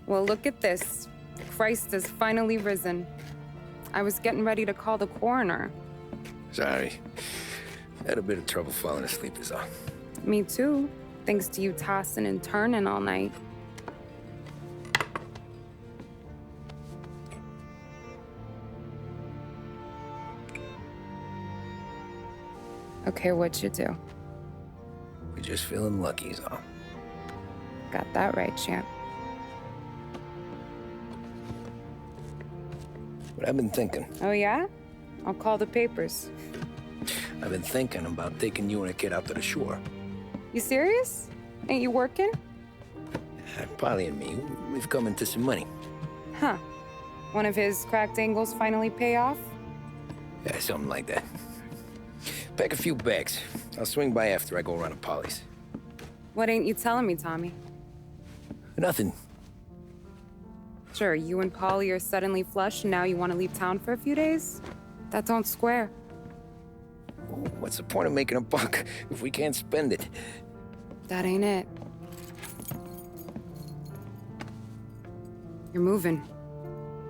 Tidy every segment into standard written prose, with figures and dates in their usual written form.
Well, look at this. Christ has finally risen. I was getting ready to call the coroner. Sorry. Had a bit of trouble falling asleep is all. Me too, thanks to you tossing and turning all night. Okay, what'd you do? We're just feeling lucky is all. Got that right, champ. But I've been thinking. Oh, yeah? I'll call the papers. I've been thinking about taking you and a kid out to the shore. You serious? Ain't you working? Polly and me, we've come into some money. Huh. One of his cracked angles finally pay off? Yeah, something like that. Pack a few bags. I'll swing by after I go around to Polly's. What ain't you telling me, Tommy? Nothing. Sure, you and Polly are suddenly flush and now you want to leave town for a few days? That don't square. What's the point of making a buck if we can't spend it? That ain't it. You're moving,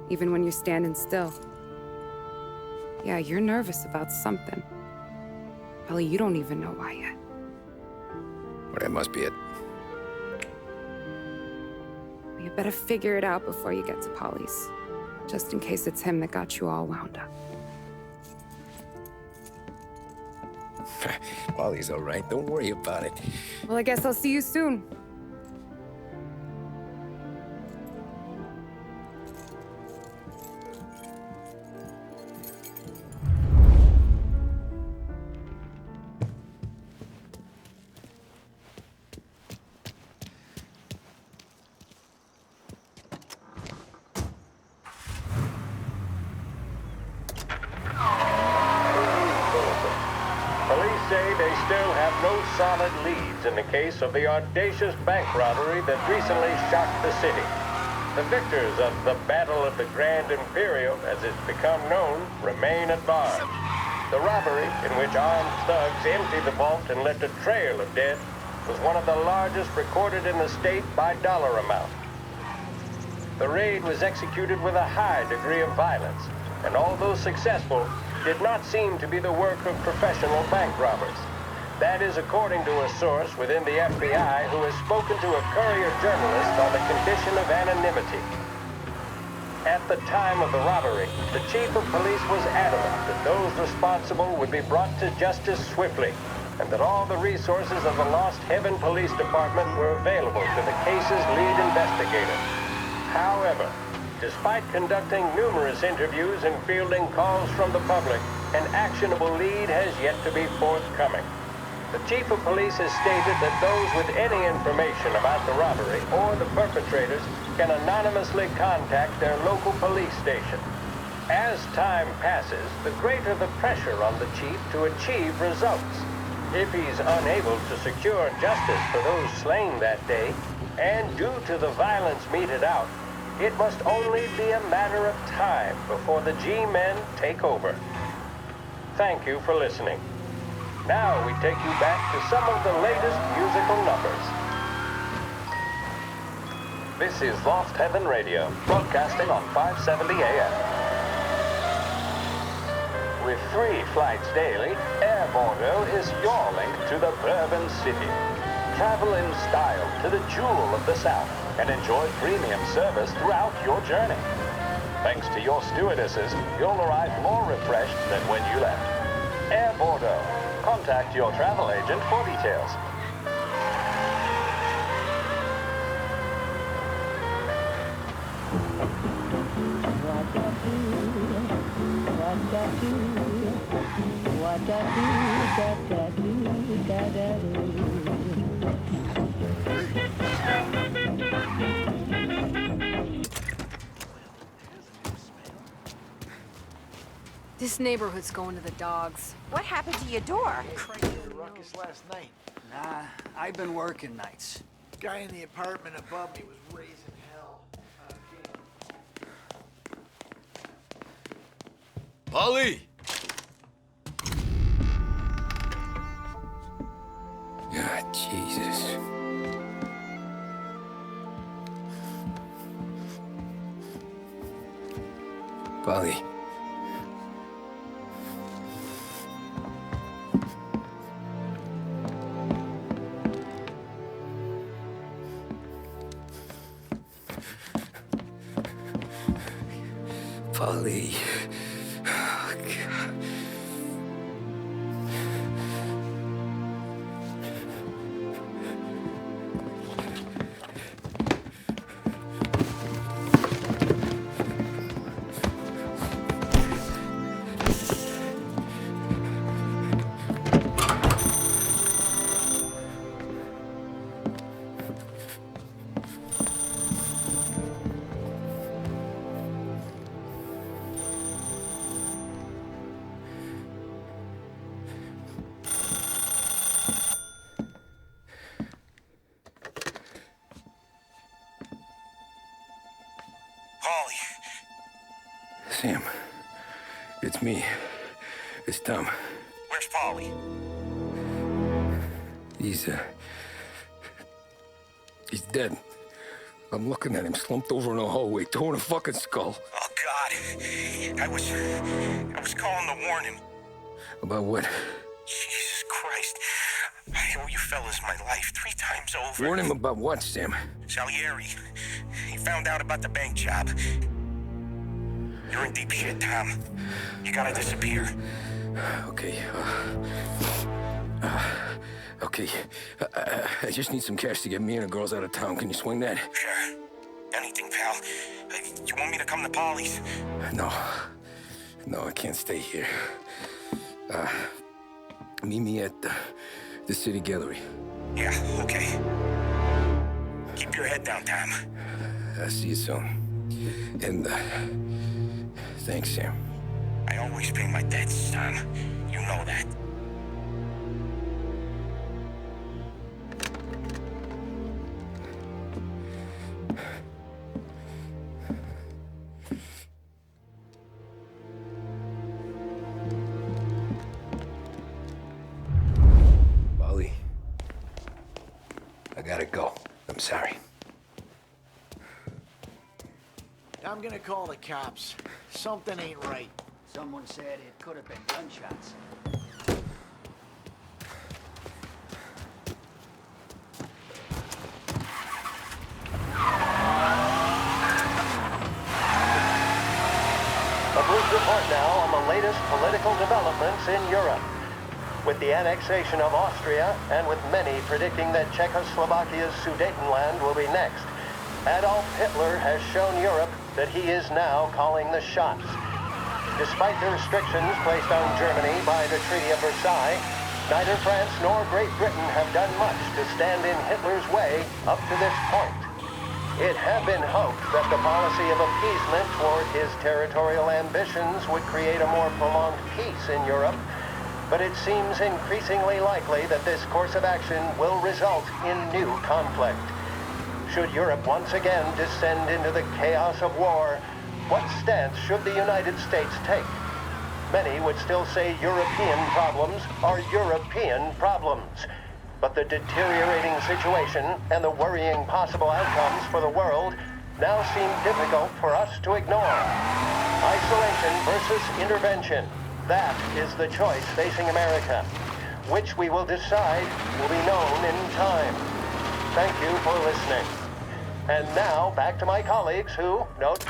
even when you're standing still. Yeah, you're nervous about something. Probably you don't even know why yet. Well, that must be it. You better figure it out before you get to Polly's, just in case it's him that got you all wound up. Polly's all right. Don't worry about it. Well, I guess I'll see you soon. Solid leads in the case of the audacious bank robbery that recently shocked the city. The victors of the Battle of the Grand Imperial, as it's become known, remain at large. The robbery, in which armed thugs emptied the vault and left a trail of dead, was one of the largest recorded in the state by dollar amount. The raid was executed with a high degree of violence, and although successful, did not seem to be the work of professional bank robbers. That is according to a source within the FBI who has spoken to a Courier journalist on the condition of anonymity. At the time of the robbery, the chief of police was adamant that those responsible would be brought to justice swiftly, and that all the resources of the Lost Heaven Police Department were available to the case's lead investigator. However, despite conducting numerous interviews and fielding calls from the public, an actionable lead has yet to be forthcoming. The chief of police has stated that those with any information about the robbery or the perpetrators can anonymously contact their local police station. As time passes, the greater the pressure on the chief to achieve results. If he's unable to secure justice for those slain that day, and due to the violence meted out, it must only be a matter of time before the G-men take over. Thank you for listening. Now we take you back to some of the latest musical numbers. This is Lost Heaven Radio, broadcasting on 570 AM. With 3 flights daily, Air Bordeaux is your link to the Bourbon City. Travel in style to the jewel of the South and enjoy premium service throughout your journey. Thanks to your stewardesses, you'll arrive more refreshed than when you left. Air Bordeaux. Contact your travel agent for details. This neighborhood's going to the dogs. What happened to your door? Crazy ruckus last night. Nah, I've been working nights. Guy in the apartment above me was raising hell. Polly! Jesus. Polly. Polly. Oh, God. Paulie. Sam, it's me. It's Tom. Where's Paulie? He's dead. I'm looking at him slumped over in a hallway, torn a fucking skull. Oh, God. I was calling to warn him. About what? Jesus Christ. I owe you fellas my life 3 times over. Warn him about what, Sam? Salieri. He found out about the bank job. You're in deep shit, Tom. You gotta disappear. Okay, okay. I just need some cash to get me and the girls out of town. Can you swing that? Sure. Anything, pal. You want me to come to Paulie's? No. No, I can't stay here. Meet me at the city gallery. Yeah, okay. Keep your head down, Tom. I'll see you soon. And, thanks, Sam. I always pay my debts, Tom. You know that. Polly, I gotta go. I'm sorry. I'm gonna call the cops. Something ain't right. Someone said it could have been gunshots. A brief report now on the latest political developments in Europe. With the annexation of Austria, and with many predicting that Czechoslovakia's Sudetenland will be next, Adolf Hitler has shown Europe that he is now calling the shots. Despite the restrictions placed on Germany by the Treaty of Versailles, neither France nor Great Britain have done much to stand in Hitler's way up to this point. It had been hoped that the policy of appeasement toward his territorial ambitions would create a more prolonged peace in Europe, but it seems increasingly likely that this course of action will result in new conflict. Should Europe once again descend into the chaos of war, what stance should the United States take? Many would still say European problems are European problems. But the deteriorating situation and the worrying possible outcomes for the world now seem difficult for us to ignore. Isolation versus intervention. That is the choice facing America. Which we will decide will be known in time. Thank you for listening. And now, back to my colleagues who, note...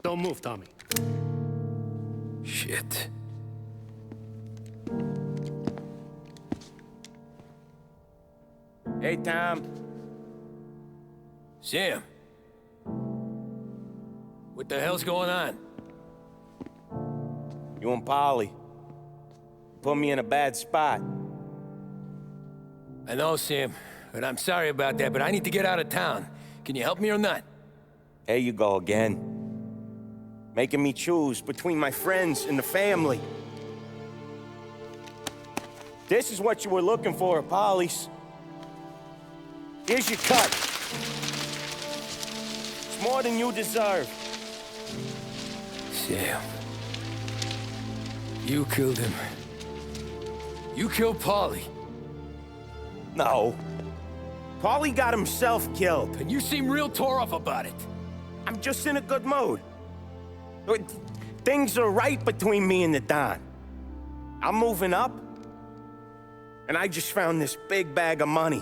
Don't move, Tommy. Shit. Hey, Tom. Sam. What the hell's going on? You and Polly put me in a bad spot. I know, Sam, but I'm sorry about that, but I need to get out of town. Can you help me or not? There you go again. Making me choose between my friends and the family. This is what you were looking for at Polly's. Here's your cut. It's more than you deserve. Sam. You killed him. You killed Paulie. No. Paulie got himself killed. And you seem real tore up about it. I'm just in a good mood. Things are right between me and the Don. I'm moving up, and I just found this big bag of money.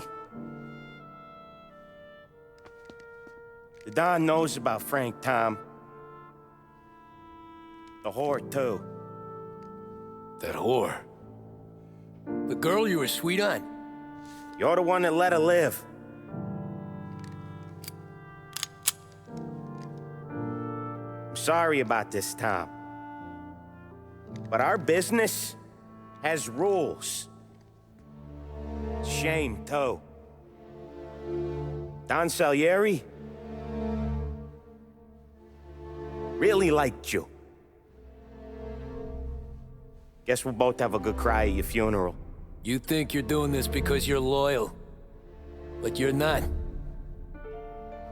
The Don knows about Frank, Tom. The whore, too. That whore? The girl you were sweet on? You're the one that let her live. I'm sorry about this, Tom. But our business has rules. Shame, too. Don Salieri really liked you. Guess we'll both have a good cry at your funeral. You think you're doing this because you're loyal, but you're not.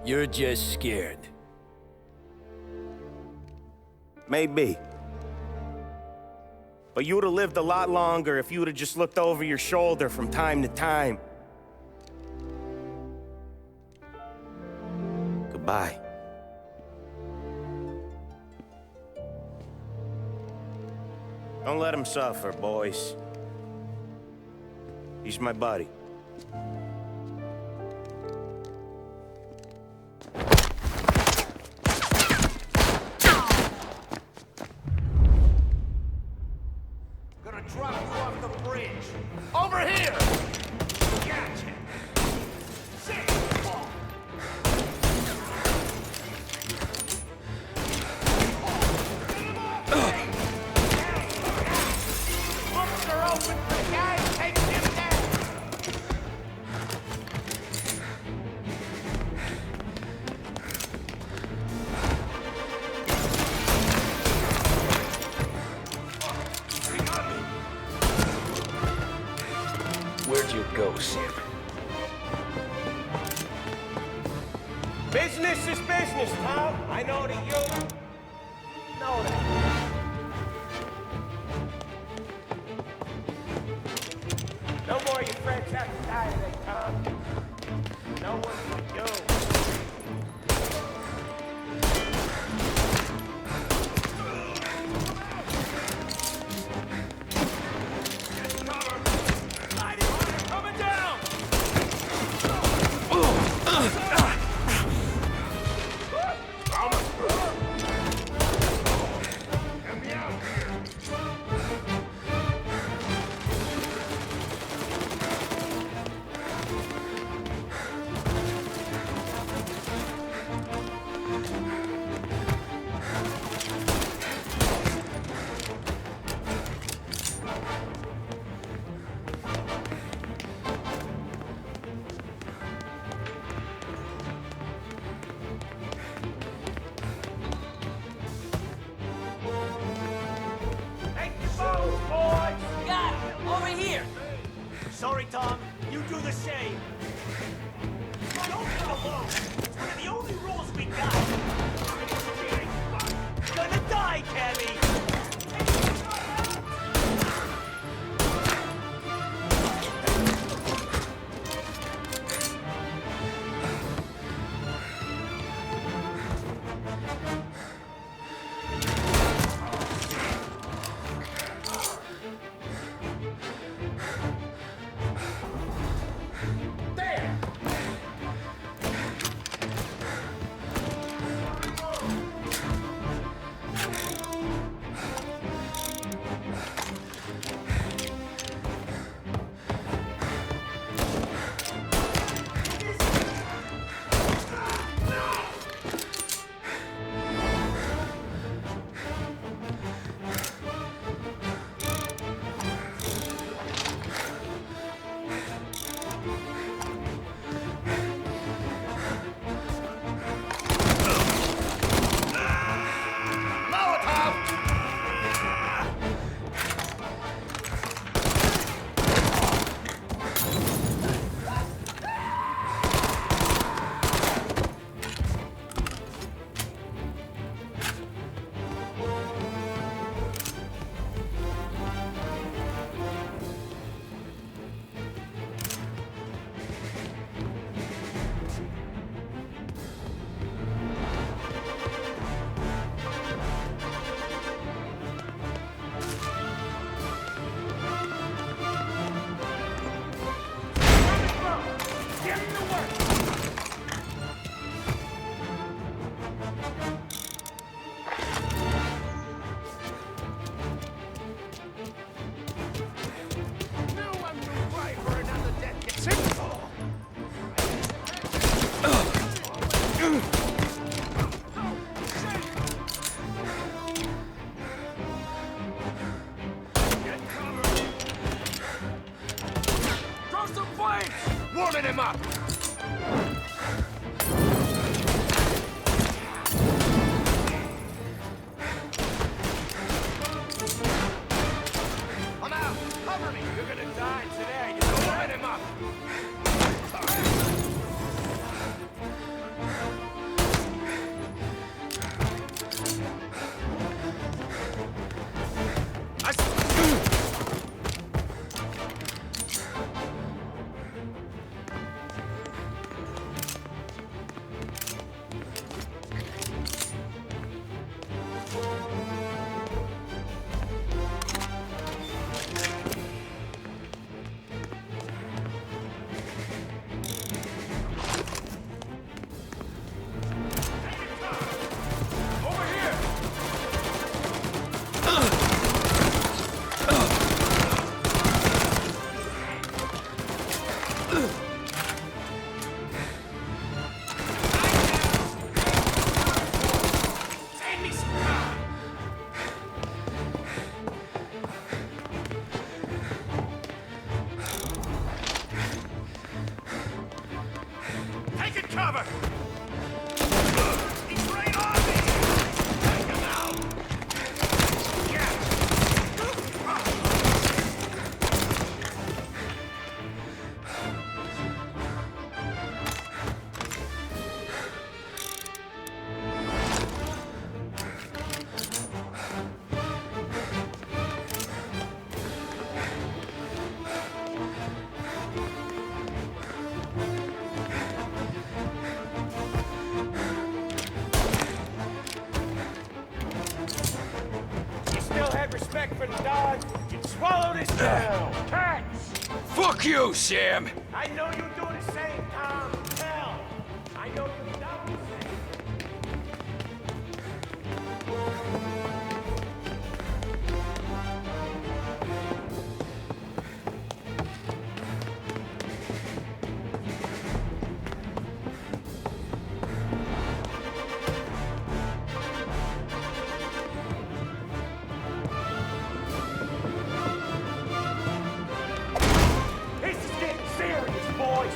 You're just scared. Maybe. But you'd have lived a lot longer if you'd have just looked over your shoulder from time to time. Goodbye. Don't let him suffer, boys. He's my buddy. Gonna drop you off the bridge. Over here! Gotcha! Sit! Ball. Books are open for guys. Take him down! Where'd you go, Sam? Business is business, Tom. I know that you know that. No more your friends have to die today, Tom. No one but you. Coming down! Get me out here! Take your boats, boys! Got him! Over here! Sorry, Tom. You do the same. Don't go alone. It's one of the only rules we got. Gonna die, Cammy. moving him up! I'm out! Cover me! You're gonna die today! You're moving him up! Cover! He's right on me! Take him out! Yeah! Respect for the dog, you'd swallow this down. Cats! Fuck you, Sam! I know you do the same, Tom. Hell, I know you don't the same. Boys,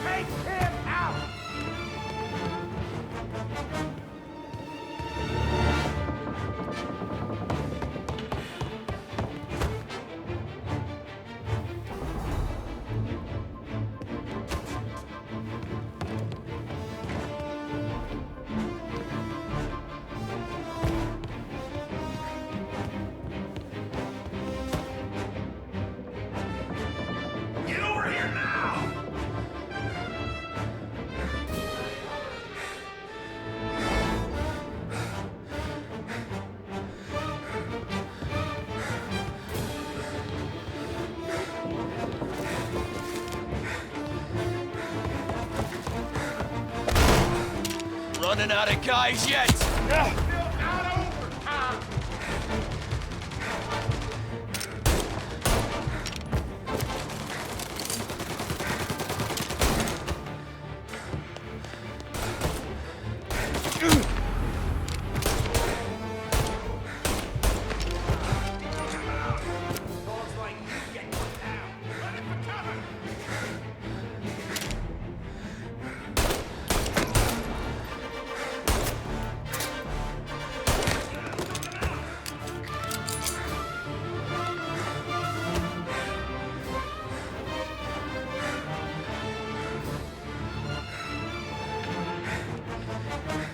take him out! Get over here now! Running out of guys yet? Not over, Tom. Dogs like you get put down. Run it for cover.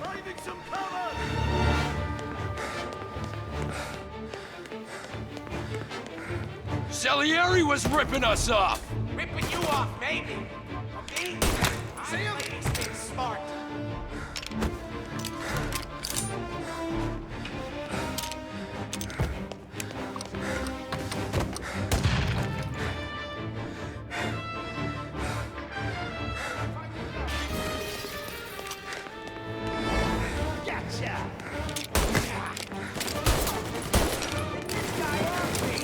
Finding some cover! Salieri was ripping us off! Ripping you off, maybe. Okay? I'm playing things smart. Gotcha! This guy off me!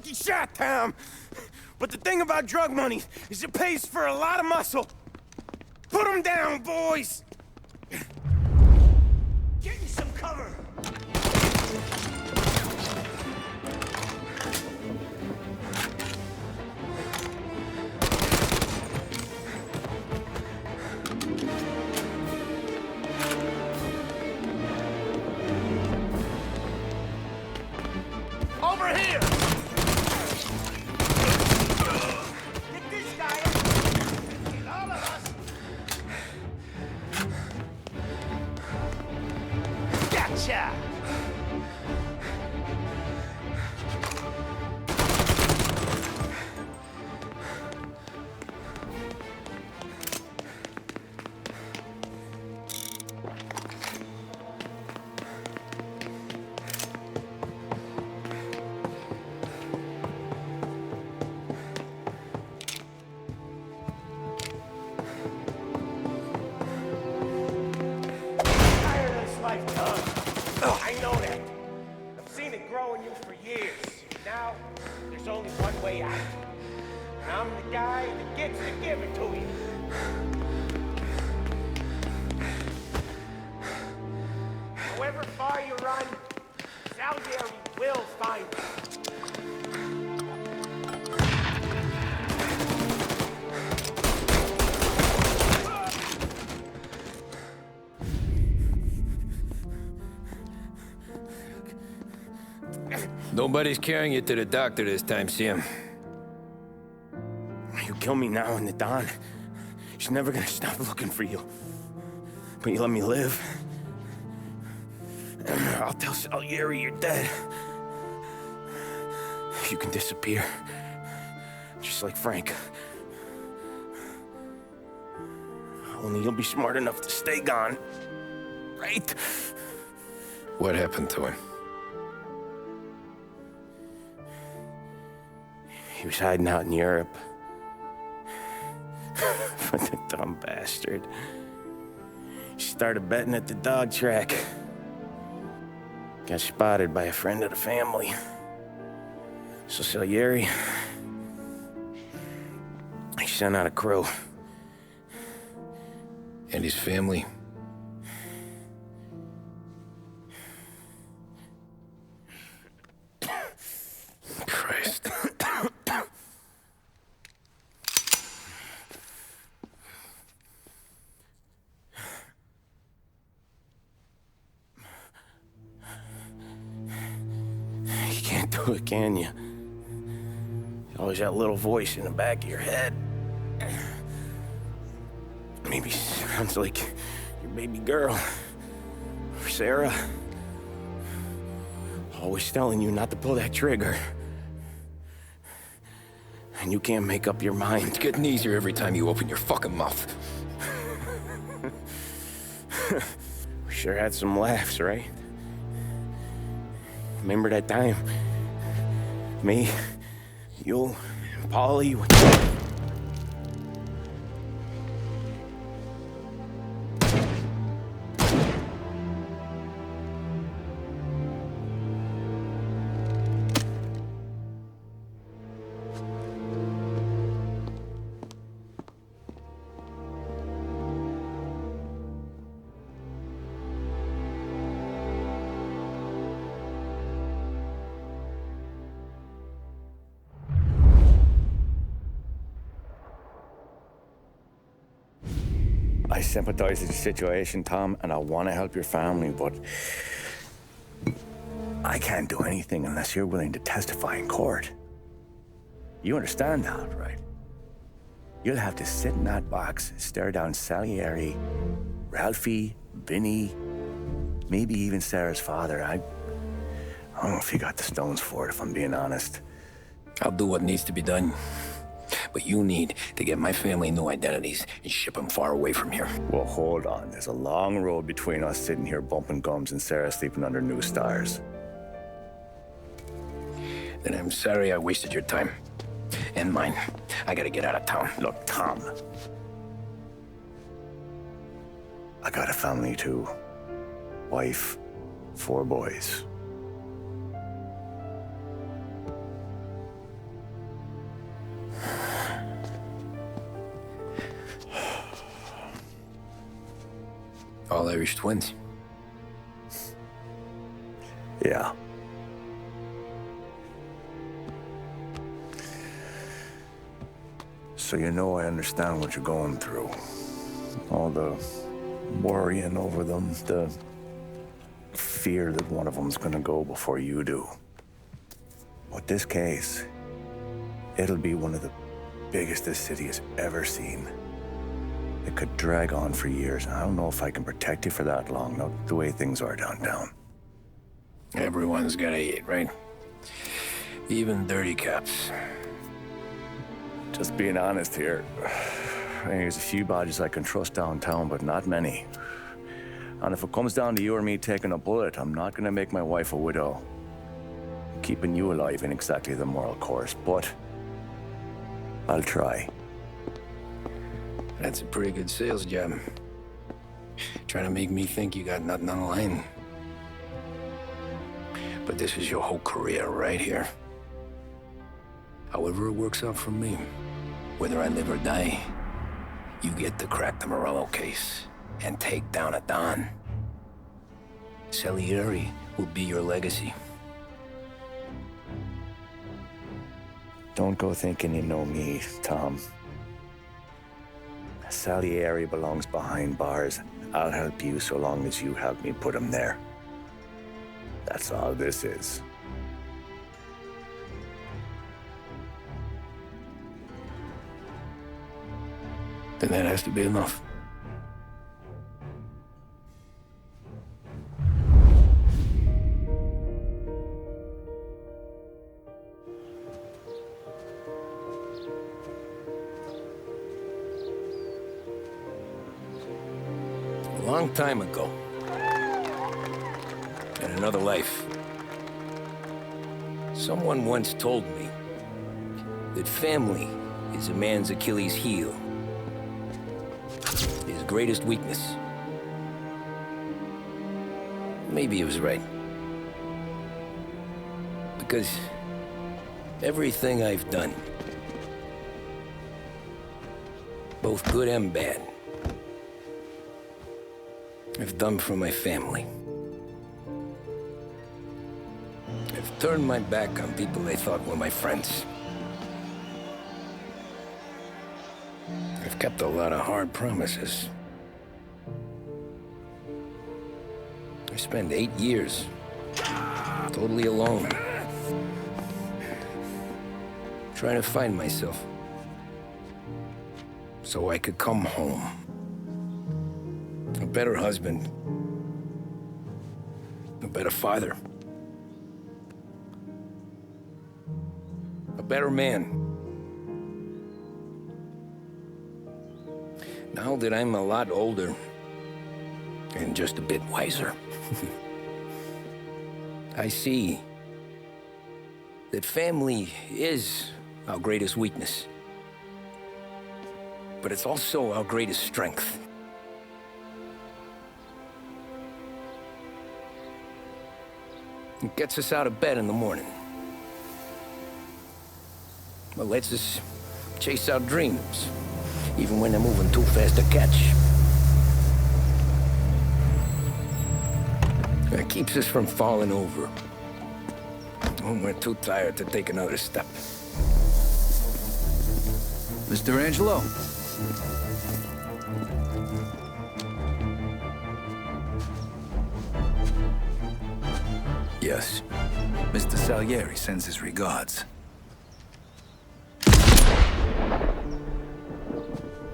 lucky shot, Tom. But the thing about drug money is it pays for a lot of muscle. Put him down, boys! Get me some cover! Over here! Get this guy! Get all of us! Gotcha! Tired of this life, Tom. I know that. I've seen it grow in you for years. Now, there's only one way out. And I'm the guy that gets to give it to you. However far you run, Salieri will find you. Nobody's carrying you to the doctor this time, Sam. You kill me now in the dawn. She's never gonna stop looking for you. But you let me live. I'll tell Salieri you're dead. You can disappear. Just like Frank. Only you'll be smart enough to stay gone. Right? What happened to him? He was hiding out in Europe. But the dumb bastard. He started betting at the dog track. Got spotted by a friend of the family. So Salieri, he sent out a crew. And his family? Christ. You can't do it, can you? Always that little voice in the back of your head. Maybe sounds like your baby girl. Or Sarah. Always telling you not to pull that trigger. And you can't make up your mind. It's getting easier every time you open your fucking mouth. We sure had some laughs, right? Remember that time? Me, you, and Paulie. I sympathize with the situation, Tom, and I want to help your family, but I can't do anything unless you're willing to testify in court. You understand that, right? You'll have to sit in that box, stare down Salieri, Ralphie, Vinny, maybe even Sarah's father. I don't know if you got the stones for it, if I'm being honest. I'll do what needs to be done. But you need to get my family new identities and ship them far away from here. Well, hold on. There's a long road between us sitting here bumping gums and Sarah sleeping under new stars. Then I'm sorry I wasted your time. And mine. I gotta get out of town. Look, Tom. I got a family too. Wife, 4 boys. Irish twins. Yeah. So you know I understand what you're going through. All the worrying over them, the fear that one of them's gonna go before you do. But this case, it'll be one of the biggest this city has ever seen. It could drag on for years. I don't know if I can protect you for that long, not the way things are downtown. Everyone's gotta eat, right? Even dirty cops. Just being honest here. There's a few badges I can trust downtown, but not many. And if it comes down to you or me taking a bullet, I'm not gonna make my wife a widow. Keeping you alive ain't exactly the moral course, but I'll try. That's a pretty good sales job. Trying to make me think you got nothing on the line. But this is your whole career right here. However it works out for me, whether I live or die, you get to crack the Morello case and take down a Don. Salieri will be your legacy. Don't go thinking you know me, Tom. Salieri belongs behind bars. I'll help you so long as you help me put him there. That's all this is. Then that has to be enough. A long time ago, in another life, someone once told me that family is a man's Achilles heel, his greatest weakness. Maybe he was right. Because everything I've done, both good and bad, I've done for my family. I've turned my back on people they thought were my friends. I've kept a lot of hard promises. I spent 8 years totally alone, trying to find myself so I could come home. A better husband, a better father, a better man. Now that I'm a lot older and just a bit wiser, I see that family is our greatest weakness, but it's also our greatest strength. It gets us out of bed in the morning. It lets us chase our dreams, even when they're moving too fast to catch. It keeps us from falling over when we're too tired to take another step. Mr. Angelo. Yes. Mr. Salieri sends his regards.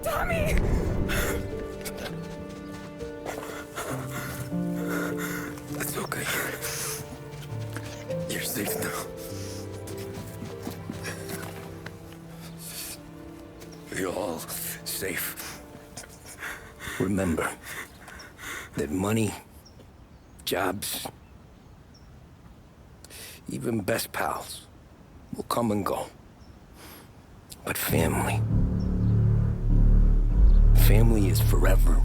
Tommy! That's okay. You're safe now. You're all safe. Remember that money, jobs, even best pals will come and go. But family is forever.